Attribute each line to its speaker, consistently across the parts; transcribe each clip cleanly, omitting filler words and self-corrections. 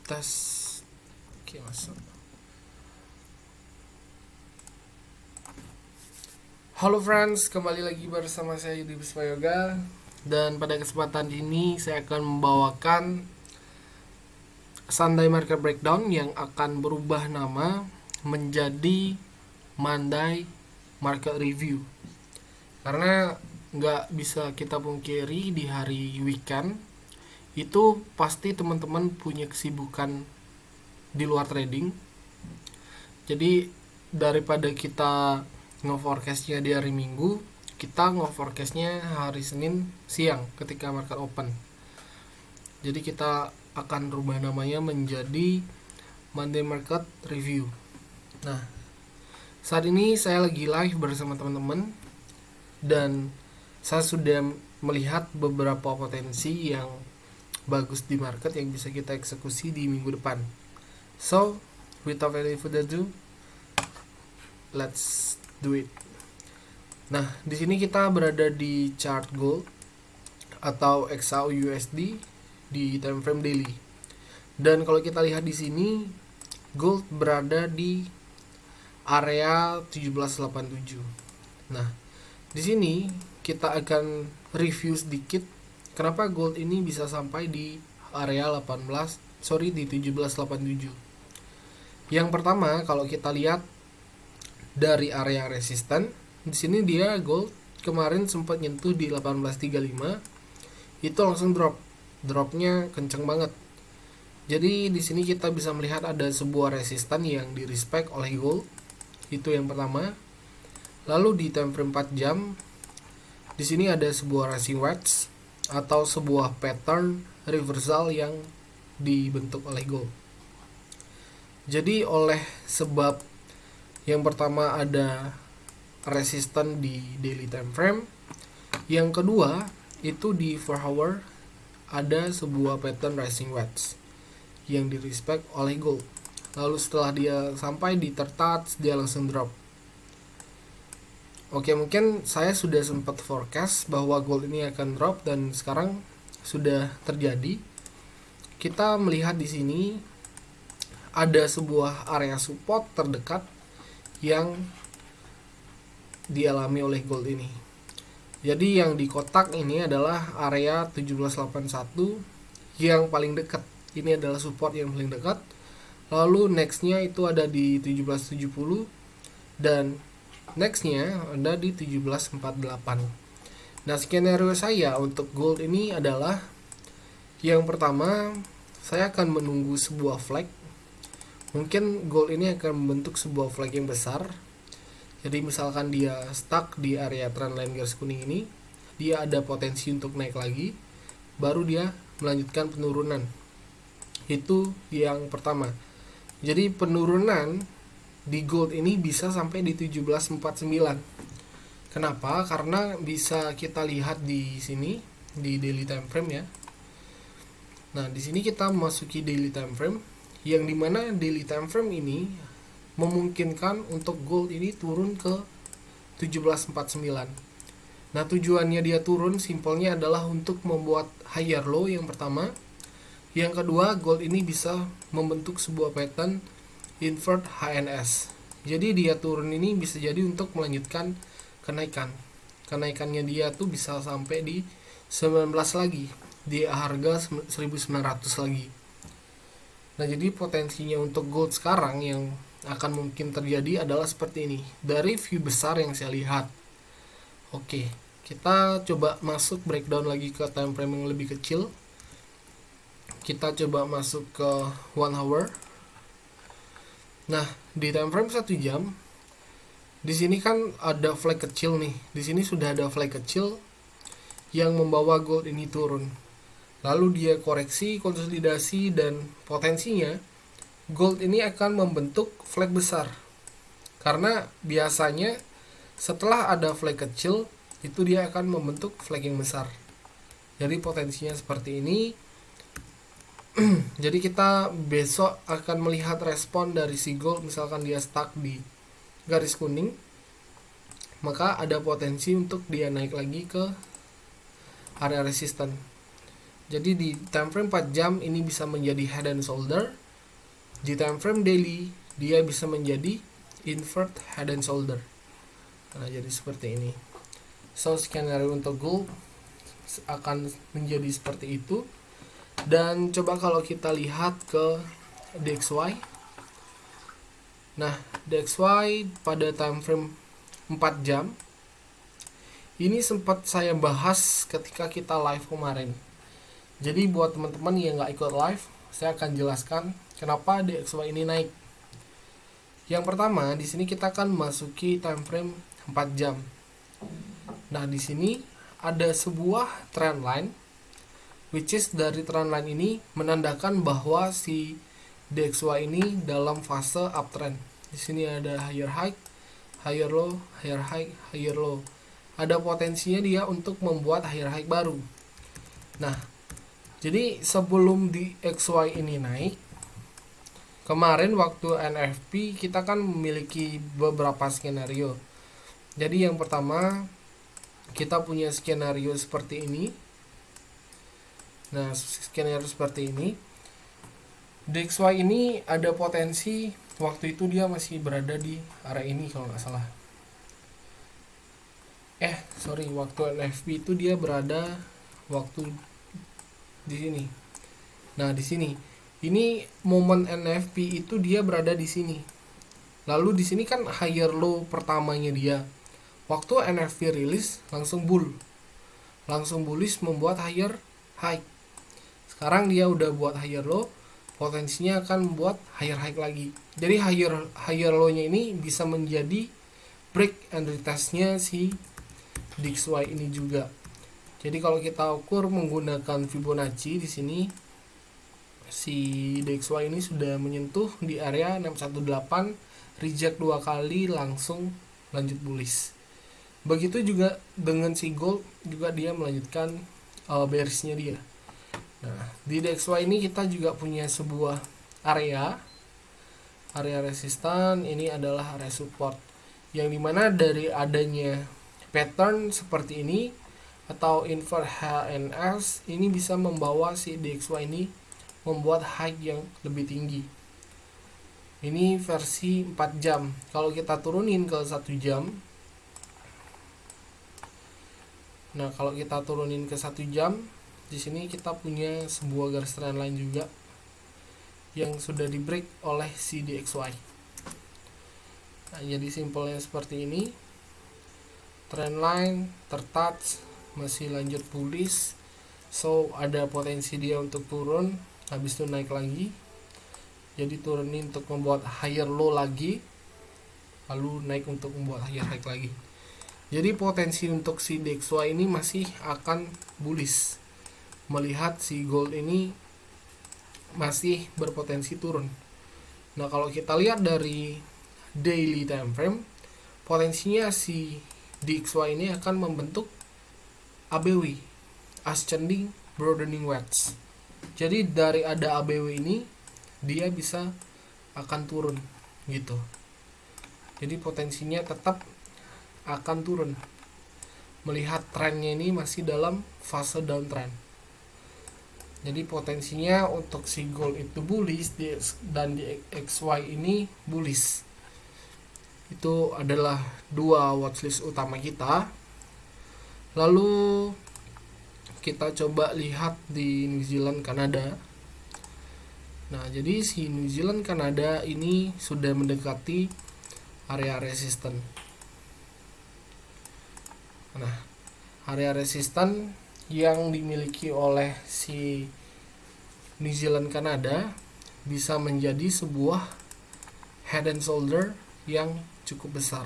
Speaker 1: tes. Oke, masuk. Halo friends, kembali lagi bersama saya Yudi Yoga. Dan pada kesempatan ini saya akan membawakan Sunday Market Breakdown yang akan berubah nama menjadi Monday Market Review. Karena nggak bisa kita pungkiri di hari weekend itu pasti teman-teman punya kesibukan di luar trading. Jadi daripada kita nge-forecastnya di hari Minggu, kita nge-forecastnya hari Senin siang ketika market open. Jadi kita akan rubah namanya menjadi Monday Market Review. Nah, saat ini saya lagi live bersama teman-teman dan saya sudah melihat beberapa potensi yang bagus di market yang bisa kita eksekusi di minggu depan. So, without any further ado, let's do it. Nah, di sini kita berada di chart gold atau XAU/USD di time frame daily. Dan kalau kita lihat di sini, gold berada di area 1787. Nah, di sini kita akan review sedikit kenapa gold ini bisa sampai di area di 1787. Yang pertama, kalau kita lihat dari area resisten, di sini dia gold kemarin sempat nyentuh di 1835, itu langsung dropnya kenceng banget. Jadi di sini kita bisa melihat ada sebuah resisten yang di respect oleh gold, itu yang pertama. Lalu di time frame 4 jam, di sini ada sebuah rising wedge atau sebuah pattern reversal yang dibentuk oleh gold. Jadi oleh sebab yang pertama ada resisten di daily time frame, yang kedua itu di 4 hour ada sebuah pattern rising wedge yang di respect oleh gold. Lalu setelah dia sampai di third touch, dia langsung drop. Oke, mungkin saya sudah sempat forecast bahwa gold ini akan drop dan sekarang sudah terjadi. Kita melihat di sini ada sebuah area support terdekat yang dialami oleh gold ini. Jadi yang di kotak ini adalah area 1781 yang paling dekat. Ini adalah support yang paling dekat. Lalu nextnya itu ada di 1770 dan nextnya ada di 1748. Nah, skenario saya untuk gold ini adalah yang pertama, saya akan menunggu sebuah flag. Mungkin gold ini akan membentuk sebuah flag yang besar. Jadi misalkan dia stuck di area trendline garis kuning ini, dia ada potensi untuk naik lagi, baru dia melanjutkan penurunan. Itu yang pertama. Jadi penurunan di gold ini bisa sampai di 1749. Kenapa? Karena bisa kita lihat di sini di daily time frame ya. Nah, di sini kita memasuki daily time frame yang dimana daily time frame ini memungkinkan untuk gold ini turun ke 1749. Nah, tujuannya dia turun simpelnya adalah untuk membuat higher low yang pertama. Yang kedua, gold ini bisa membentuk sebuah pattern invert HNS. Jadi dia turun ini bisa jadi untuk melanjutkan kenaikan. Kenaikannya dia tuh bisa sampai di 19 lagi, di harga 1900 lagi. Nah, jadi potensinya untuk gold sekarang yang akan mungkin terjadi adalah seperti ini dari view besar yang saya lihat. Oke, kita coba masuk breakdown lagi ke time frame yang lebih kecil. Kita coba masuk ke 1 hour. Nah, di time frame 1 jam, di sini kan ada flag kecil nih. Di sini sudah ada flag kecil yang membawa gold ini turun. Lalu dia koreksi, konsolidasi, dan potensinya gold ini akan membentuk flag besar. Karena biasanya setelah ada flag kecil, itu dia akan membentuk flag yang besar. Jadi potensinya seperti ini. Jadi kita besok akan melihat respon dari si gold, misalkan dia stuck di garis kuning, maka ada potensi untuk dia naik lagi ke area resisten. Jadi di time frame 4 jam ini bisa menjadi head and shoulder. Di time frame daily dia bisa menjadi invert head and shoulder. Nah, jadi seperti ini. So skenario untuk gold akan menjadi seperti itu. Dan coba kalau kita lihat ke DXY. Nah, DXY pada time frame 4 jam ini sempat saya bahas ketika kita live kemarin. Jadi buat teman-teman yang nggak ikut live, saya akan jelaskan kenapa DXY ini naik. Yang pertama, di sini kita akan memasuki time frame 4 jam. Nah, di sini ada sebuah trend line, which is dari trend line ini menandakan bahwa si DXY ini dalam fase uptrend. Di sini ada higher high, higher low, higher high, higher low. Ada potensinya dia untuk membuat higher high baru. Nah, jadi sebelum DXY ini naik, kemarin waktu NFP kita kan memiliki beberapa skenario. Jadi yang pertama kita punya skenario seperti ini. Nah, skenario seperti ini, DXY ini ada potensi waktu itu dia masih berada di area ini kalau nggak salah. Waktu NFP itu dia berada waktu di sini. Nah, di sini ini momen NFP itu dia berada di sini. Lalu di sini kan higher low pertamanya dia. Waktu NFP rilis langsung bull. Langsung bullish membuat higher high. Sekarang dia udah buat higher low, potensinya akan membuat higher high lagi. Jadi higher low-nya ini bisa menjadi break and retest-nya si DXY ini juga. Jadi kalau kita ukur menggunakan Fibonacci di sini, si DXY ini sudah menyentuh di area 618, reject 2 kali langsung lanjut bullish. Begitu juga dengan si gold, juga dia melanjutkan bearish-nya dia. Nah, di DXY ini kita juga punya sebuah area resistan, ini adalah area support, yang dimana dari adanya pattern seperti ini atau invert HNS ini bisa membawa si DXY ini membuat high yang lebih tinggi. Ini versi 4 jam. Kalau kita turunin ke 1 jam, nah kalau kita turunin ke 1 jam, di sini kita punya sebuah garis trend line juga yang sudah di break oleh si DXY. Nah, jadi simpelnya seperti ini. Trend line tertouch, masih lanjut bullish, so ada potensi dia untuk turun, habis itu naik lagi. Jadi turunin untuk membuat higher low lagi, lalu naik untuk membuat higher high lagi. Jadi potensi untuk si DXY ini masih akan bullish, melihat si gold ini masih berpotensi turun. Nah, kalau kita lihat dari daily time frame, potensinya si DXY ini akan membentuk ABW, ascending broadening wedge. Jadi dari ada ABW ini dia bisa akan turun gitu. Jadi potensinya tetap akan turun, melihat trennya ini masih dalam fase downtrend. Jadi potensinya untuk si gold itu bullish dan di XY ini bullish. Itu adalah dua watchlist utama kita. Lalu kita coba lihat di New Zealand Kanada. Nah, jadi si New Zealand Kanada ini sudah mendekati area resisten. Nah, area resisten yang dimiliki oleh si New Zealand Kanada bisa menjadi sebuah head and shoulder yang cukup besar.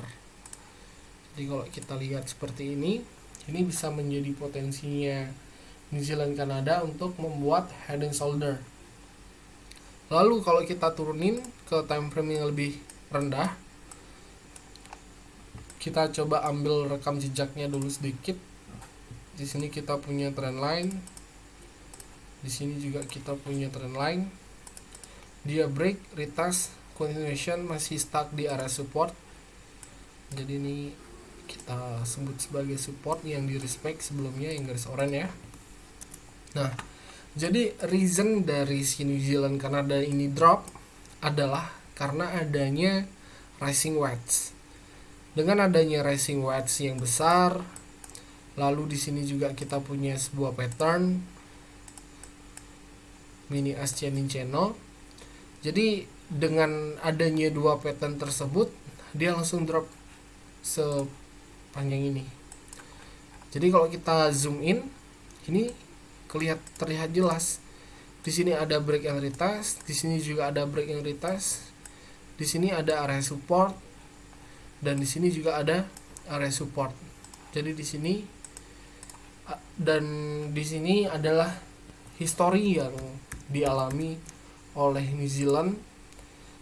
Speaker 1: Jadi kalau kita lihat seperti ini bisa menjadi potensinya New Zealand Kanada untuk membuat head and shoulder. Lalu kalau kita turunin ke time frame yang lebih rendah, kita coba ambil rekam jejaknya dulu sedikit. Di sini kita punya trend line, di sini juga kita punya trend line. Dia break, retest, continuation, masih stuck di area support. Jadi ini kita sebut sebagai support yang di respect sebelumnya, yang garis oranye ya. Nah, Jadi reason dari si New Zealand Kanada ini drop adalah karena adanya rising wedge. Dengan adanya rising wedge yang besar, lalu di sini juga kita punya sebuah pattern mini ascending channel. Jadi dengan adanya dua pattern tersebut, dia langsung drop sepanjang ini. Jadi kalau kita zoom in, ini terlihat jelas. Di sini ada break and retest, di sini juga ada break and retest. Di sini ada area support dan di sini juga ada area support. Jadi di sini dan di sini adalah histori yang dialami oleh New Zealand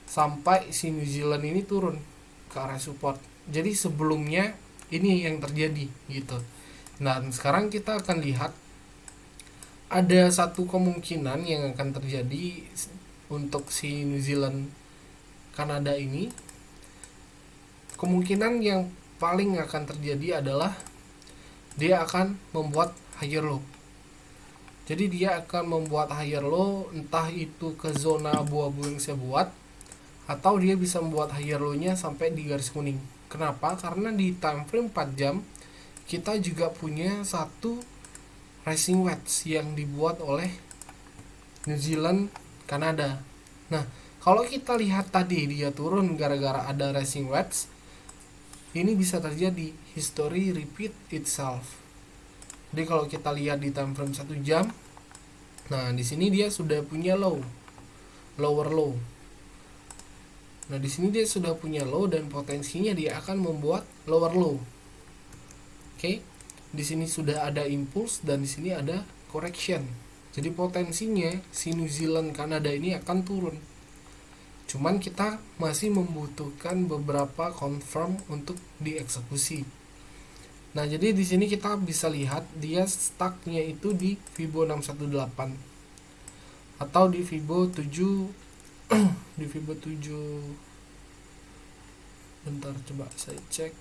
Speaker 1: sampai si New Zealand ini turun ke area support. Jadi sebelumnya ini yang terjadi gitu. Nah, sekarang kita akan lihat ada satu kemungkinan yang akan terjadi untuk si New Zealand Kanada ini. Kemungkinan yang paling akan terjadi adalah dia akan membuat higher low. Jadi dia akan membuat higher low, entah itu ke zona abu-abu yang saya buat, atau dia bisa membuat higher low-nya sampai di garis kuning. Kenapa? Karena di time frame 4 jam kita juga punya satu rising wedge yang dibuat oleh New Zealand Kanada. Nah, kalau kita lihat tadi dia turun gara-gara ada rising wedge, ini bisa terjadi history repeat itself. Jadi kalau kita lihat di time frame 1 jam, nah di sini dia sudah punya lower low. Nah, di sini dia sudah punya low dan potensinya dia akan membuat lower low. Oke. Di sini sudah ada impulse dan di sini ada correction. Jadi potensinya si New Zealand Kanada ini akan turun. Cuman kita masih membutuhkan beberapa confirm untuk dieksekusi. Nah, jadi di sini kita bisa lihat dia stucknya itu di Fibo 618 atau di Fibo 7 di Fibo 7. Bentar, coba saya cek.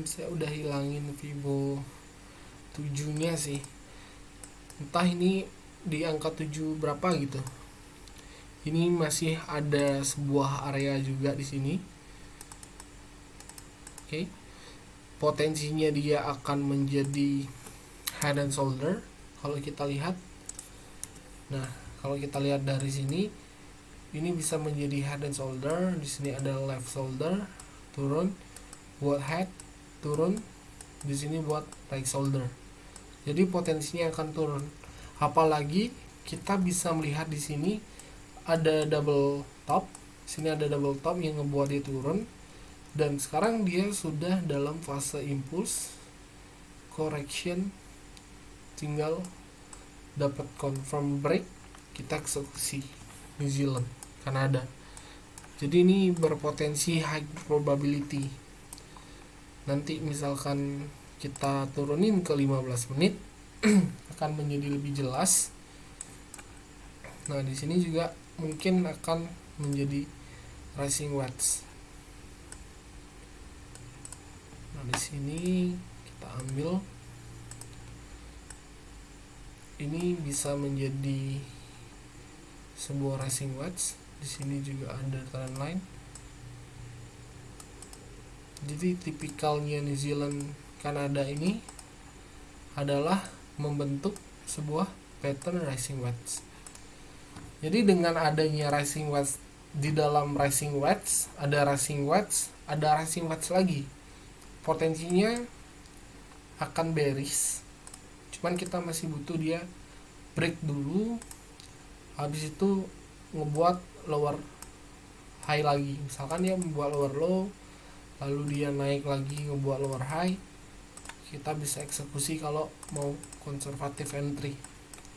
Speaker 1: Saya udah hilangin Fibo 7 nya sih. Entah ini di angka 7 berapa gitu. Ini masih ada sebuah area juga di sini. Oke. Potensinya dia akan menjadi head and shoulder kalau kita lihat. Nah, kalau kita lihat dari sini, ini bisa menjadi head and shoulder. Di sini ada left shoulder turun, buat head turun, di sini buat right shoulder. Jadi potensinya akan turun. Apalagi kita bisa melihat di sini ada double top. Sini ada double top yang ngebuat dia turun. Dan sekarang dia sudah dalam fase impulse correction. Tinggal dapat confirm break, kita eksekusi New Zealand Kanada. Jadi ini berpotensi high probability. Nanti misalkan kita turunin ke 15 menit akan menjadi lebih jelas. Nah, di sini juga mungkin akan menjadi rising wedge. Nah, di sini kita ambil, ini bisa menjadi sebuah rising wedge. Di sini juga ada trend line. Jadi tipikalnya New Zealand Kanada ini adalah membentuk sebuah pattern rising wedge. Jadi dengan adanya rising wedge, di dalam rising wedge ada rising wedge, ada rising wedge lagi. Potensinya akan bearish. Cuman kita masih butuh dia break dulu, habis itu ngebuat lower high lagi. Misalkan dia membuat lower low, lalu dia naik lagi ngebuat lower high, kita bisa eksekusi kalau mau konservatif entry.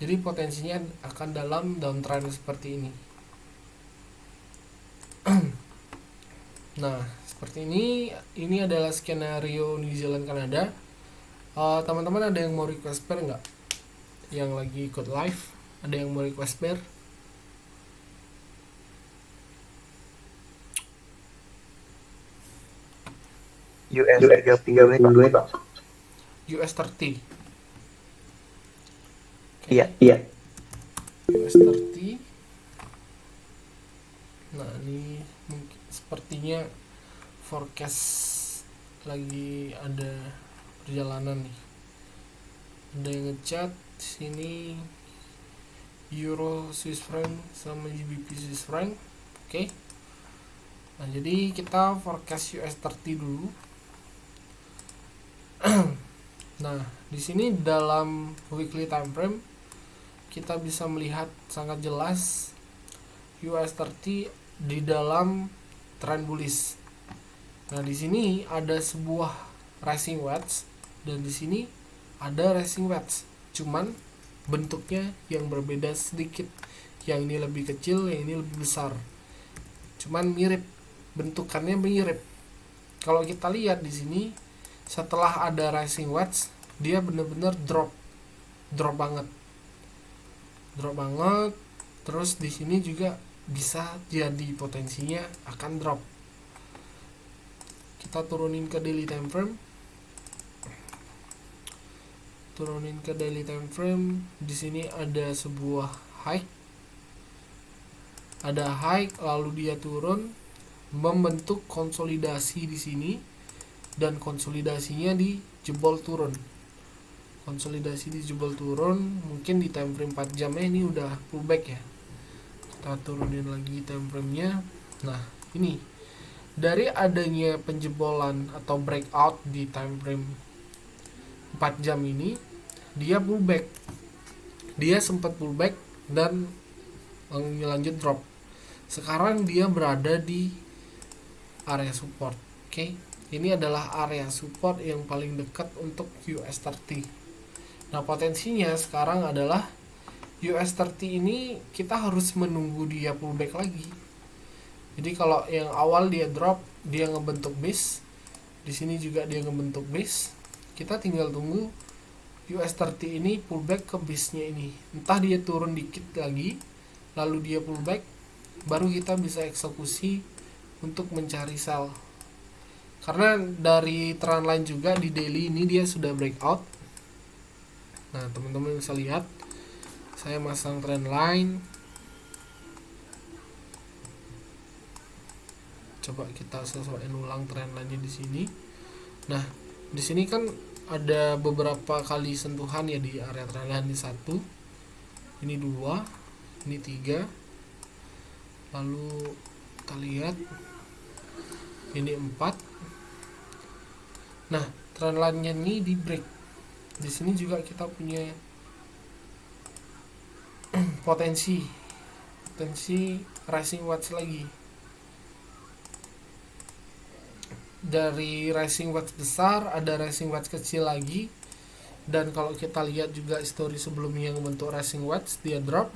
Speaker 1: Jadi potensinya akan dalam downtrend seperti ini. Nah, seperti ini. Ini adalah skenario New Zealand Kanada. Teman-teman ada yang mau request pair nggak? Yang lagi ikut live, ada yang mau request pair?
Speaker 2: US 30 nih Pak.
Speaker 1: US 30.
Speaker 2: Iya.
Speaker 1: US 30. Nah, ini mungkin sepertinya forecast lagi ada perjalanan nih. Ada yang ngechat sini Euro Swiss franc sama GBP Swiss franc. Oke. Nah, jadi kita forecast US 30 dulu. Nah, di sini dalam weekly time frame kita bisa melihat sangat jelas US 30 di dalam trend bullish. Nah, di sini ada sebuah rising wedge dan di sini ada rising wedge. Cuman bentuknya yang berbeda sedikit. Yang ini lebih kecil, yang ini lebih besar. Cuman mirip, bentukannya mirip. Kalau kita lihat di sini setelah ada rising wedge, dia benar-benar drop banget. Terus di sini juga bisa jadi potensinya akan drop. Kita turunin ke daily time frame. Di sini ada sebuah high, lalu dia turun, membentuk konsolidasi di sini, dan konsolidasinya di jebol turun. Mungkin di time frame 4 jamnya ini udah pullback ya. Kita turunin lagi time frame-nya. Nah, ini dari adanya penjebolan atau breakout di time frame 4 jam ini, dia pullback. Dia sempat pullback dan lanjut drop. Sekarang dia berada di area support. Oke. Ini adalah area support yang paling dekat untuk US 30. Nah, potensinya sekarang adalah US 30 ini kita harus menunggu dia pullback lagi. Jadi kalau yang awal dia drop, dia ngebentuk base. Di sini juga dia ngebentuk base. Kita tinggal tunggu US 30 ini pullback ke base-nya ini. Entah dia turun dikit lagi, lalu dia pullback, baru kita bisa eksekusi untuk mencari sell. Karena dari trend line juga di daily ini dia sudah breakout. Nah, teman-teman bisa lihat, saya masang trend line. Coba kita sesuaikan ulang trend line-nya di sini. Nah, di sini kan ada beberapa kali sentuhan ya di area trend line. Ini 1, ini 2, ini 3. Lalu kita lihat ini 4. Nah, trend line-nya ini di break. Di sini juga kita punya potensi rising wedge lagi. Dari rising wedge besar ada rising wedge kecil lagi. Dan kalau kita lihat juga histori sebelumnya yang membentuk rising wedge, dia drop.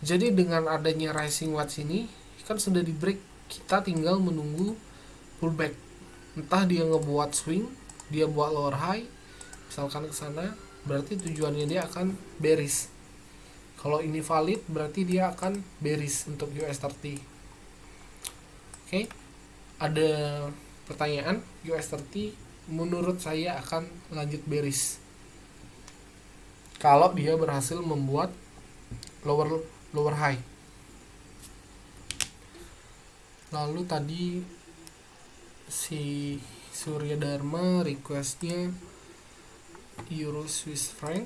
Speaker 1: Jadi dengan adanya rising wedge ini kan sudah di break, kita tinggal menunggu pullback. Entah dia ngebuat swing, dia buat lower high, misalkan ke sana, berarti tujuannya dia akan bearish. Kalau ini valid, berarti dia akan bearish untuk US 30. Oke. Ada pertanyaan, US 30 menurut saya akan lanjut bearish kalau dia berhasil membuat lower high. Lalu tadi si Surya Dharma requestnya Euro Swiss franc.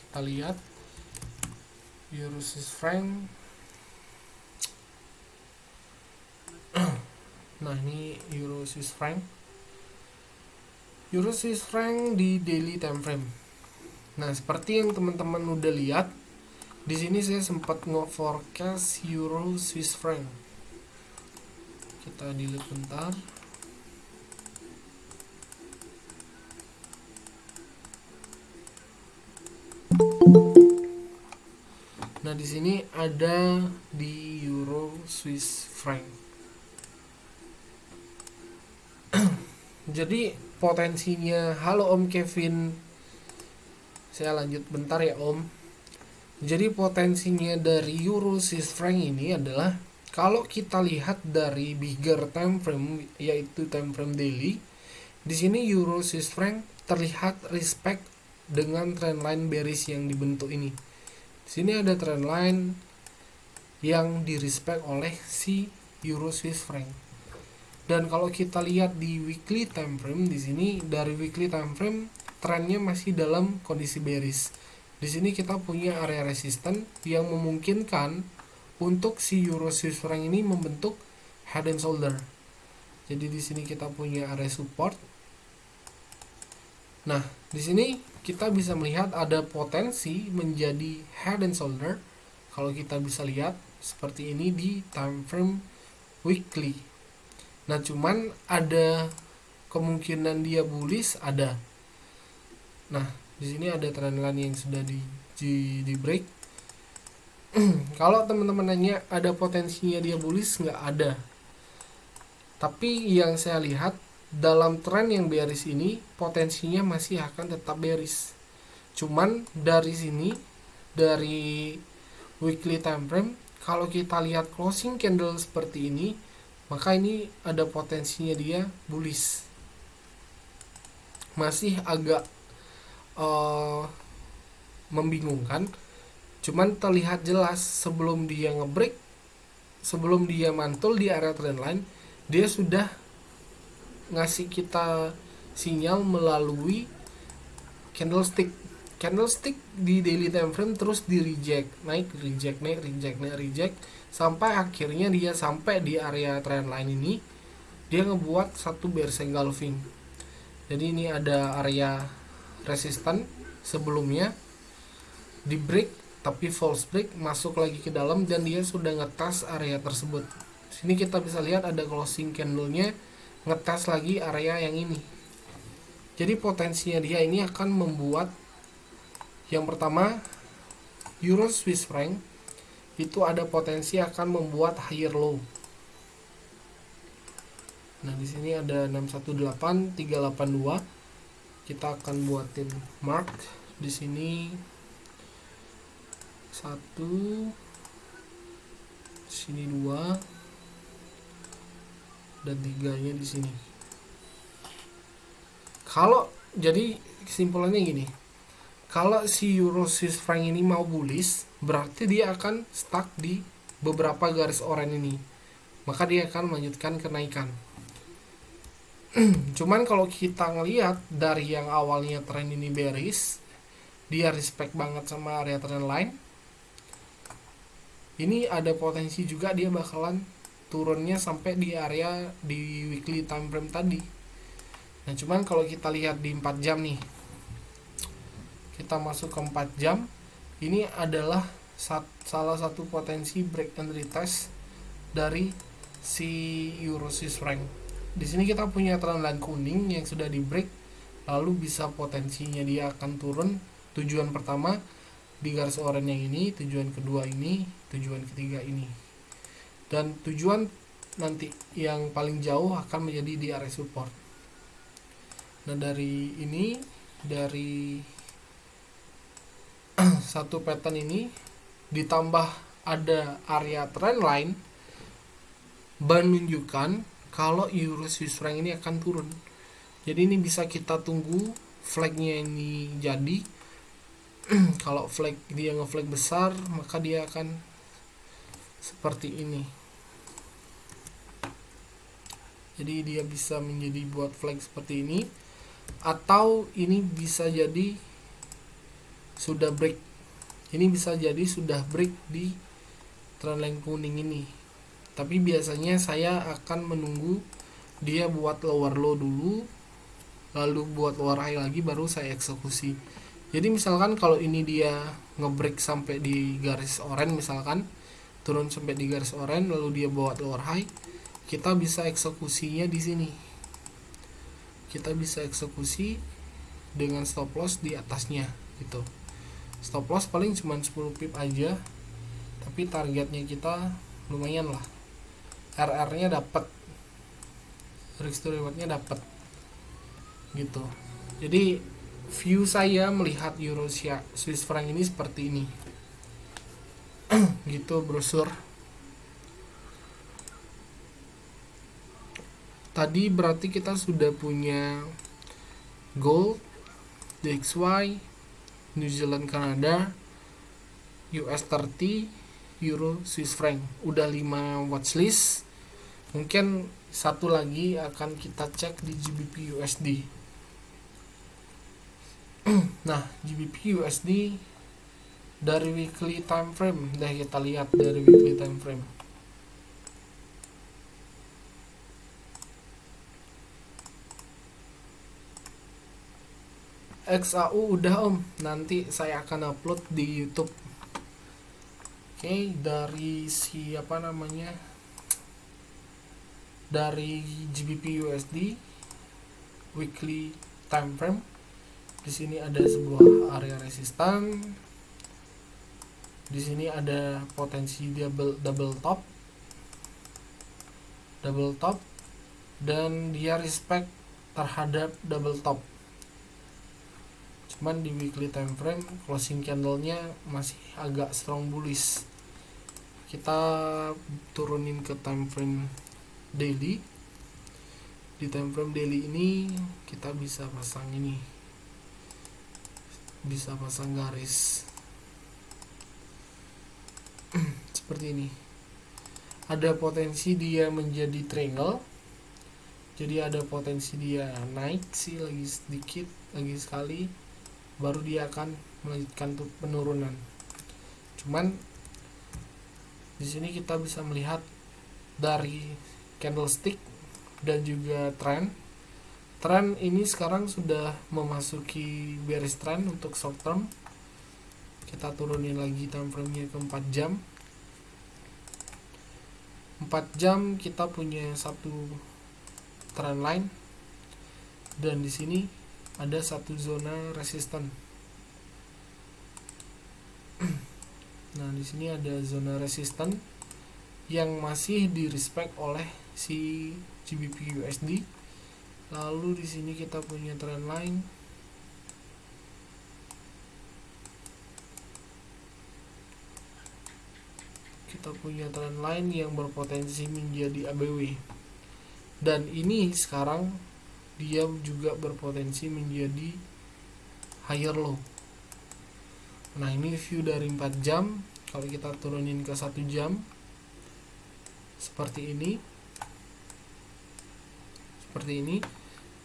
Speaker 1: Kita lihat Euro Swiss franc. Nah, ini Euro Swiss franc di daily time frame. Nah, seperti yang teman-teman udah lihat, di sini saya sempat nge-forecast Euro Swiss franc. Kita delete bentar. Nah, di sini ada di Euro Swiss franc. Jadi potensinya, halo Om Kevin. Saya lanjut bentar ya Om. Jadi potensinya dari Euro Swiss franc ini adalah Kalau kita lihat dari bigger time frame, yaitu time frame daily, di sini euro Swiss franc terlihat respect dengan trendline bearish yang dibentuk ini. Di sini ada trendline yang direspect oleh si euro Swiss franc. Dan kalau kita lihat di weekly time frame, di sini dari weekly time frame trennya masih dalam kondisi bearish. Di sini kita punya area resisten yang memungkinkan untuk si euro Swiss franc ini membentuk head and shoulder. Jadi di sini kita punya area support. Nah, di sini kita bisa melihat ada potensi menjadi head and shoulder kalau kita bisa lihat seperti ini di time frame weekly. Nah, cuman ada kemungkinan dia bullish ada. Nah, di sini ada trendline yang sudah di break. Kalau teman-teman nanya ada potensinya dia bullish, nggak ada. Tapi yang saya lihat dalam tren yang bearish ini potensinya masih akan tetap bearish. Cuman dari sini, dari weekly time frame, kalau kita lihat closing candle seperti ini, maka ini ada potensinya dia bullish. Masih agak membingungkan. Cuman terlihat jelas sebelum dia ngebreak, sebelum dia mantul di area trendline, dia sudah ngasih kita sinyal melalui candlestick di daily time frame, terus di reject, naik reject sampai akhirnya dia sampai di area trendline ini, dia ngebuat satu bearish engulfing. Jadi ini ada area resisten sebelumnya di break, tapi false break, masuk lagi ke dalam dan dia sudah ngetes area tersebut. Sini kita bisa lihat ada closing candle-nya ngetes lagi area yang ini. Jadi potensinya dia ini akan membuat yang pertama euro Swiss franc itu ada potensi akan membuat higher low. Nah, di sini ada 618 382. Kita akan buatin mark di sini 1, sini 2 dan 3-nya di sini. Kalau jadi kesimpulannya gini, kalau si euro Swiss franc ini mau bullish, berarti dia akan stuck di beberapa garis oranye ini, maka dia akan melanjutkan kenaikan. Cuman kalau kita ngelihat dari yang awalnya tren ini bearish, dia respect banget sama area trend line, ini ada potensi juga dia bakalan turunnya sampai di area di weekly time frame tadi. Nah, cuman kalau kita lihat di 4 jam nih, kita masuk ke 4 jam, ini adalah salah satu potensi break and retest dari si euro Swiss franc. Di sini kita punya trendline kuning yang sudah di break, lalu bisa potensinya dia akan turun. Tujuan pertama di garis oranye yang ini, tujuan kedua ini, tujuan ketiga ini. Dan tujuan nanti yang paling jauh akan menjadi di area support. Nah, dari ini, dari satu pattern ini ditambah ada area trend line menunjukkan kalau euro Swiss franc ini akan turun. Jadi ini bisa kita tunggu flagnya ini jadi. Kalau flag dia ngeflag besar, maka dia akan seperti ini. Jadi dia bisa menjadi buat flag seperti ini, atau ini bisa jadi sudah break. Ini bisa jadi sudah break di trendline kuning ini. Tapi biasanya saya akan menunggu dia buat lower low dulu, lalu buat lower high lagi, baru saya eksekusi. Jadi misalkan kalau ini dia ngebreak sampai di garis oranye, misalkan turun sampai di garis oranye, lalu dia buat lower high, kita bisa eksekusinya di sini. Kita bisa eksekusi dengan stop loss di atasnya gitu. Stop loss paling cuma 10 pip aja, tapi targetnya kita lumayan lah. RR-nya dapat, risk to reward-nya dapat gitu. Jadi view saya melihat euro Swiss franc ini seperti ini. Gitu brosur. tadi berarti kita sudah punya gold, DXY, New Zealand Kanada, US 30, Euro, Swiss franc. Udah 5 watchlist. Mungkin satu lagi akan kita cek di GBP USD. Nah, GBP USD dari weekly time frame, dah kita lihat dari weekly time frame. XAU udah om, nanti saya akan upload di YouTube. Oke, dari siapa namanya? Dari GBP USD weekly time frame. Di sini ada sebuah area resistan. Di sini ada potensi double top, dan dia respect terhadap double top. Cuman di weekly time frame closing candlenya masih agak strong bullish. Kita turunin ke time frame daily. Di time frame daily ini kita bisa pasang ini, bisa pasang garis seperti ini. Ada potensi dia menjadi triangle, jadi ada potensi dia naik sih lagi sedikit, lagi sekali, baru dia akan melanjutkan penurunan. Cuman di sini kita bisa melihat dari candlestick dan juga trend ini sekarang sudah memasuki bearish trend untuk short term. Kita turunin lagi time frame-nya ke 4 jam. 4 jam kita punya satu trend line, dan di sini ada satu zona resisten. Nah, di sini ada zona resisten yang masih di respect oleh si GBP USD. Lalu di sini kita punya trend line. Kita punya trend line yang berpotensi menjadi ABW. Dan ini sekarang dia juga berpotensi menjadi higher low. Nah, ini view dari 4 jam. Kalau kita turunin ke 1 jam seperti ini.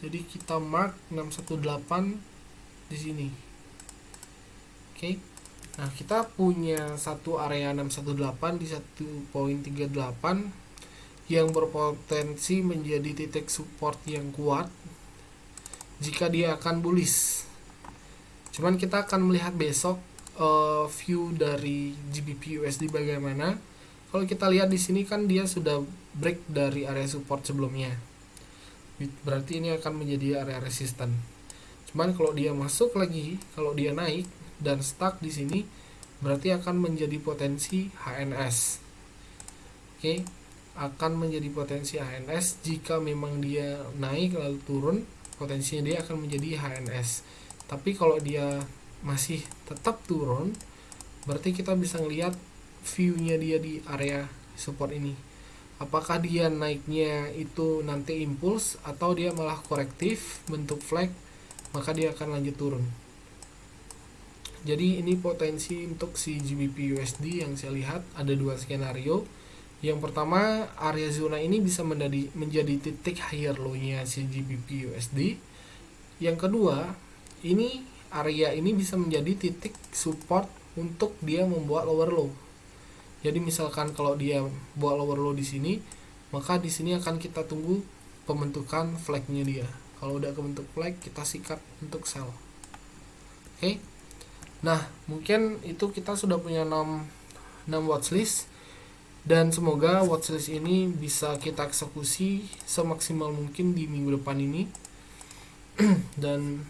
Speaker 1: Jadi kita mark 618 di sini. Oke. Nah, kita punya satu area 618 di 1.38 yang berpotensi menjadi titik support yang kuat jika dia akan bullish. Cuman kita akan melihat besok view dari GBP USD bagaimana. Kalau kita lihat di sini kan dia sudah break dari area support sebelumnya. Berarti ini akan menjadi area resisten. Cuman kalau dia masuk lagi, kalau dia naik dan stuck di sini, berarti akan menjadi potensi HNS. Oke, akan menjadi potensi HNS. Jika memang dia naik lalu turun, potensinya dia akan menjadi HNS. Tapi kalau dia masih tetap turun, berarti kita bisa ngelihat view-nya dia di area support ini. Apakah dia naiknya itu nanti impuls atau dia malah korektif bentuk flag, maka dia akan lanjut turun. Jadi ini potensi untuk si GBP USD yang saya lihat ada dua skenario. Yang pertama, area zona ini bisa menjadi titik higher low-nya si GBP USD. Yang kedua, ini area ini bisa menjadi titik support untuk dia membuat lower low. Jadi misalkan kalau dia buat lower low di sini, maka di sini akan kita tunggu pembentukan flag-nya dia. Kalau udah kebentuk flag, kita sikat untuk sell. Oke. Nah, mungkin itu kita sudah punya 6 watchlist, dan semoga watchlist ini bisa kita eksekusi semaksimal mungkin di minggu depan ini. Dan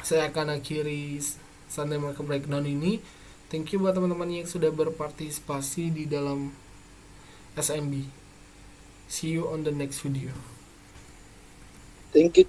Speaker 1: saya akan akhiri Sunday Market Breakdown ini. Thank you buat teman-teman yang sudah berpartisipasi di dalam SMB. See you on the next video.
Speaker 2: Thank you.